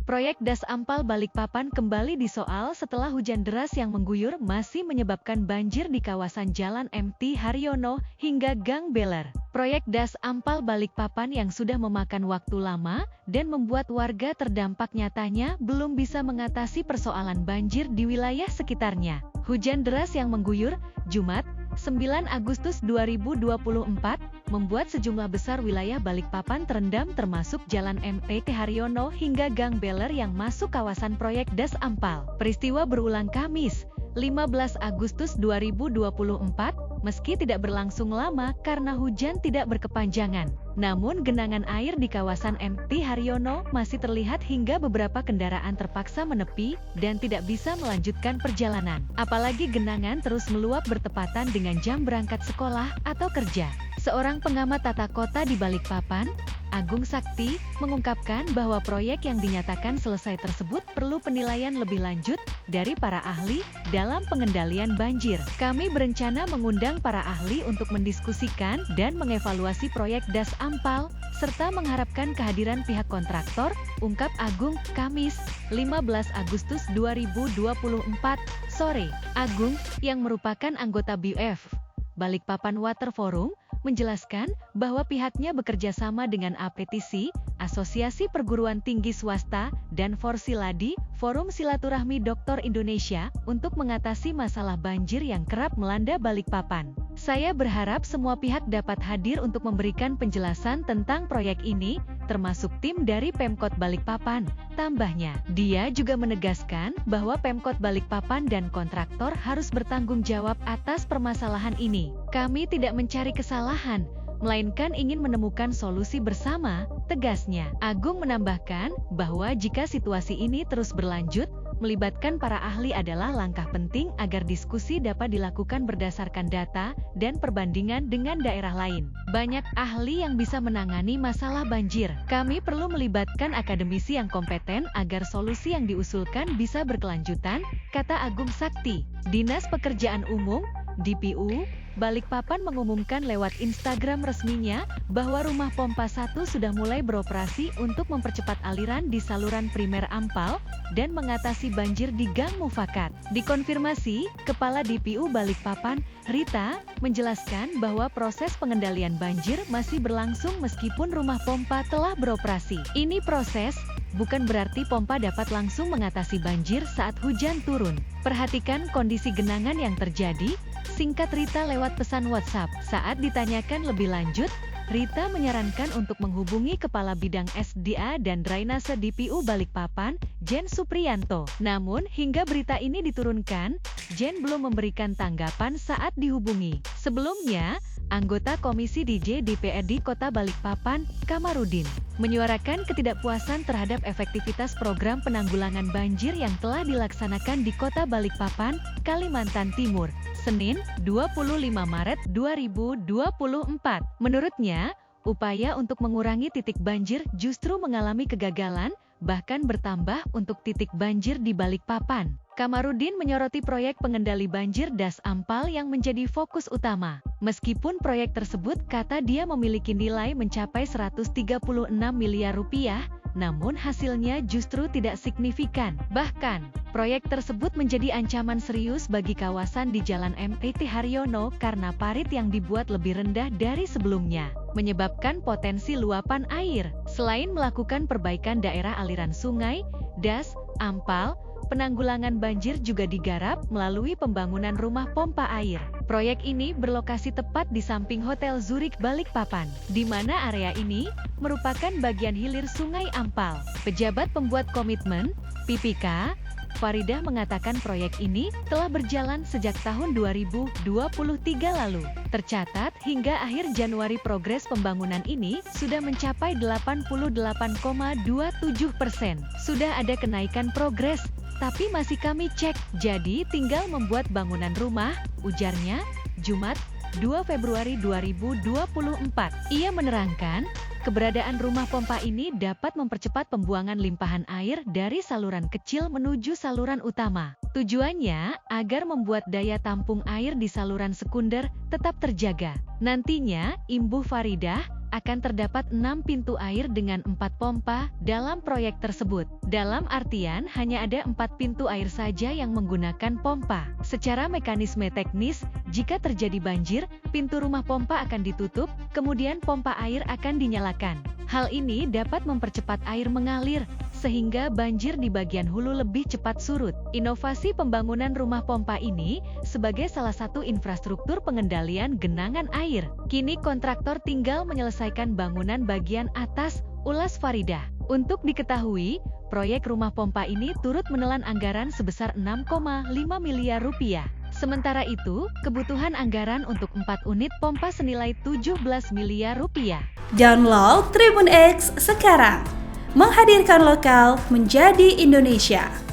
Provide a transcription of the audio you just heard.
Proyek Das Ampal Balikpapan kembali disoal setelah hujan deras yang mengguyur masih menyebabkan banjir di kawasan Jalan MT Haryono hingga Gang Beler. Proyek Das Ampal Balikpapan yang sudah memakan waktu lama dan membuat warga terdampak nyatanya belum bisa mengatasi persoalan banjir di wilayah sekitarnya. Hujan deras yang mengguyur Jumat, 9 Agustus 2024, membuat sejumlah besar wilayah Balikpapan terendam termasuk Jalan MT Haryono hingga Gang Beler yang masuk kawasan proyek Das Ampal. Peristiwa berulang Kamis, 15 Agustus 2024, meski tidak berlangsung lama karena hujan tidak berkepanjangan. Namun genangan air di kawasan MT Haryono masih terlihat hingga beberapa kendaraan terpaksa menepi dan tidak bisa melanjutkan perjalanan. Apalagi genangan terus meluap bertepatan dengan jam berangkat sekolah atau kerja. Seorang pengamat tata kota di Balikpapan, Agung Sakti, mengungkapkan bahwa proyek yang dinyatakan selesai tersebut perlu penilaian lebih lanjut dari para ahli dalam pengendalian banjir. Kami berencana mengundang para ahli untuk mendiskusikan dan mengevaluasi proyek Das Ampal, serta mengharapkan kehadiran pihak kontraktor, ungkap Agung, Kamis, 15 Agustus 2024, sore. Agung, yang merupakan anggota BUF, Balikpapan Water Forum, menjelaskan bahwa pihaknya bekerja sama dengan APTC, Asosiasi Perguruan Tinggi Swasta, dan Forsiladi, Forum Silaturahmi Doktor Indonesia, untuk mengatasi masalah banjir yang kerap melanda Balikpapan. Saya berharap semua pihak dapat hadir untuk memberikan penjelasan tentang proyek ini, termasuk tim dari Pemkot Balikpapan, tambahnya. Dia juga menegaskan bahwa Pemkot Balikpapan dan kontraktor harus bertanggung jawab atas permasalahan ini. Kami tidak mencari kesalahan, melainkan ingin menemukan solusi bersama, tegasnya. Agung menambahkan bahwa jika situasi ini terus berlanjut, melibatkan para ahli adalah langkah penting agar diskusi dapat dilakukan berdasarkan data dan perbandingan dengan daerah lain. Banyak ahli yang bisa menangani masalah banjir. Kami perlu melibatkan akademisi yang kompeten agar solusi yang diusulkan bisa berkelanjutan, kata Agung Sakti. Dinas Pekerjaan Umum, DPU, Balikpapan mengumumkan lewat Instagram resminya bahwa rumah pompa 1 sudah mulai beroperasi untuk mempercepat aliran di saluran primer Ampal dan mengatasi banjir di Gang Mufakat. Dikonfirmasi, Kepala DPU Balikpapan, Rita, menjelaskan bahwa proses pengendalian banjir masih berlangsung meskipun rumah pompa telah beroperasi. Ini proses, bukan berarti pompa dapat langsung mengatasi banjir saat hujan turun. Perhatikan kondisi genangan yang terjadi, singkat Rita lewat pesan WhatsApp. Saat ditanyakan lebih lanjut, Rita menyarankan untuk menghubungi Kepala Bidang SDA dan Drainase DPU Balikpapan, Jen Supriyanto. Namun, hingga berita ini diturunkan, Jen belum memberikan tanggapan saat dihubungi. Sebelumnya, anggota Komisi DJ DPRD Kota Balikpapan, Kamarudin, menyuarakan ketidakpuasan terhadap efektivitas program penanggulangan banjir yang telah dilaksanakan di Kota Balikpapan, Kalimantan Timur, Senin, 25 Maret 2024. Menurutnya, upaya untuk mengurangi titik banjir justru mengalami kegagalan, bahkan bertambah untuk titik banjir di Balikpapan. Kamarudin menyoroti proyek pengendali banjir Das Ampal yang menjadi fokus utama. Meskipun proyek tersebut kata dia memiliki nilai mencapai 136 miliar rupiah, namun hasilnya justru tidak signifikan. Bahkan, proyek tersebut menjadi ancaman serius bagi kawasan di Jalan MT Haryono karena parit yang dibuat lebih rendah dari sebelumnya, menyebabkan potensi luapan air. Selain melakukan perbaikan daerah aliran sungai, Das Ampal, penanggulangan banjir juga digarap melalui pembangunan rumah pompa air. Proyek ini berlokasi tepat di samping Hotel Zurich Balikpapan, di mana area ini merupakan bagian hilir Sungai Ampal. Pejabat pembuat komitmen, PPK, Faridah mengatakan proyek ini telah berjalan sejak tahun 2023 lalu. Tercatat hingga akhir Januari progres pembangunan ini sudah mencapai 88,27%. Sudah ada kenaikan progres, tapi masih kami cek, jadi tinggal membuat bangunan rumah, ujarnya, Jumat, 2 Februari 2024. Ia menerangkan, keberadaan rumah pompa ini dapat mempercepat pembuangan limpahan air dari saluran kecil menuju saluran utama. Tujuannya agar membuat daya tampung air di saluran sekunder tetap terjaga. Nantinya, imbuh Faridah, akan terdapat 6 pintu air dengan 4 pompa dalam proyek tersebut. Dalam artian hanya ada 4 pintu air saja yang menggunakan pompa. Secara mekanisme teknis, jika terjadi banjir, pintu rumah pompa akan ditutup, kemudian pompa air akan dinyalakan. Hal ini dapat mempercepat air mengalir, sehingga banjir di bagian hulu lebih cepat surut. Inovasi pembangunan rumah pompa ini sebagai salah satu infrastruktur pengendalian genangan air. Kini kontraktor tinggal menyelesaikan bangunan bagian atas, ulas Faridah. Untuk diketahui, proyek rumah pompa ini turut menelan anggaran sebesar 6,5 miliar rupiah. Sementara itu, kebutuhan anggaran untuk 4 unit pompa senilai 17 miliar rupiah. Download Tribun X sekarang, menghadirkan lokal menjadi Indonesia.